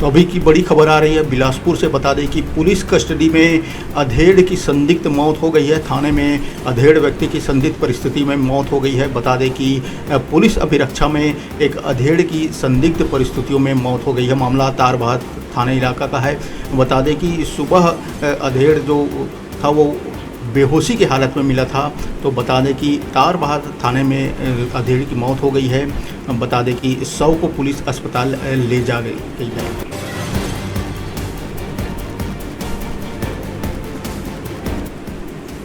तो अभी की बड़ी खबर आ रही है बिलासपुर से। बता दें कि पुलिस कस्टडी में अधेड़ की संदिग्ध मौत हो गई है। थाने में अधेड़ व्यक्ति की संदिग्ध परिस्थिति में मौत हो गई है। बता दें कि पुलिस अभिरक्षा में एक अधेड़ की संदिग्ध परिस्थितियों में मौत हो गई है। मामला तारबहार थाने इलाका का है। बता दें कि सुबह अधेड़ जो था वो बेहोशी की हालत में मिला था। तो बता दें कि तारबहार थाने में अधेड़ की मौत हो गई है। बता दें कि शव को पुलिस अस्पताल ले जा गई है।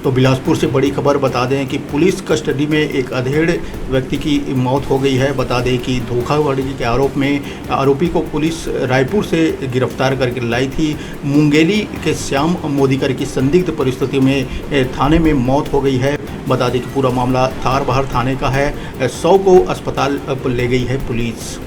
तो बिलासपुर से बड़ी खबर बता दें कि पुलिस कस्टडी में एक अधेड़ व्यक्ति की मौत हो गई है। बता दें कि धोखाधड़ी के आरोप में आरोपी को पुलिस रायपुर से गिरफ्तार करके लाई थी। मुंगेली के श्याम मोदीकर की संदिग्ध परिस्थिति में थाने में मौत हो गई है। बता दें कि पूरा मामला तारबहार थाने का है। शव को अस्पताल ले गई है पुलिस।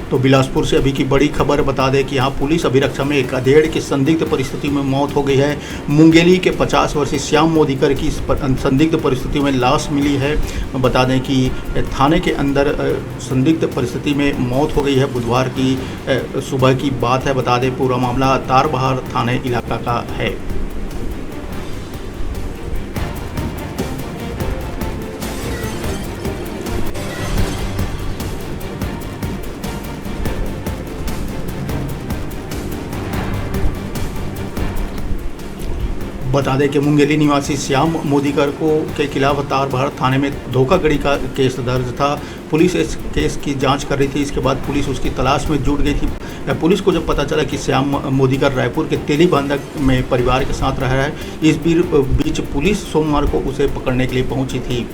तो बिलासपुर से अभी की बड़ी खबर बता दें कि यहाँ पुलिस अभिरक्षा में एक अधेड़ की संदिग्ध परिस्थिति में मौत हो गई है। मुंगेली के 50 वर्षीय श्याम मोदीकर की संदिग्ध परिस्थिति में लाश मिली है। बता दें कि थाने के अंदर संदिग्ध परिस्थिति में मौत हो गई है। बुधवार की सुबह की बात है। बता दें पूरा मामला तारबहार थाने इलाका का है। बता दें कि मुंगेली निवासी श्याम मोदीकर के खिलाफ तारबहार थाने में धोखाधड़ी का केस दर्ज था। पुलिस इस केस की जांच कर रही थी। इसके बाद पुलिस उसकी तलाश में जुट गई थी। पुलिस को जब पता चला कि श्याम मोदीकर रायपुर के तेली बंधक में परिवार के साथ रह रहा है, इस बीच पुलिस सोमवार को उसे पकड़ने के लिए पहुंची थी।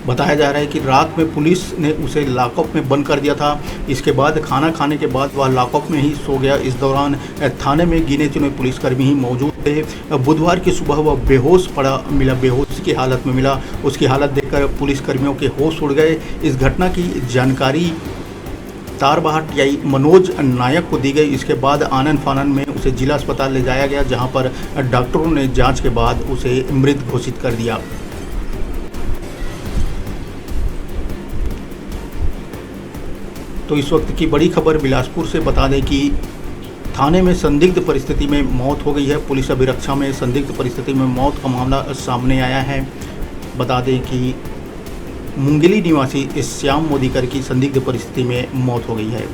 बताया जा रहा है कि रात में पुलिस ने उसे लॉकअप में बंद कर दिया था। इसके बाद खाना खाने के बाद वह लॉकअप में ही सो गया। इस दौरान थाने में गिने चुने पुलिसकर्मी ही मौजूद थे। बुधवार की सुबह वह बेहोश मिला, बेहोश की हालत में मिला। उसकी हालत देखकर पुलिसकर्मियों के होश उड़ गए। इस घटना की जानकारी तारबहार टीआई मनोज नायक को दी गई। इसके बाद आनन फानन में उसे जिला अस्पताल ले जाया गया, जहाँ पर डॉक्टरों ने जाँच के बाद उसे मृत घोषित कर दिया। तो इस वक्त की बड़ी खबर बिलासपुर से बता दें कि थाने में संदिग्ध परिस्थिति में मौत हो गई है। पुलिस अभिरक्षा में संदिग्ध परिस्थिति में मौत का मामला सामने आया है। बता दें कि मुंगेली निवासी इस श्याम मोदीकर की संदिग्ध परिस्थिति में मौत हो गई है।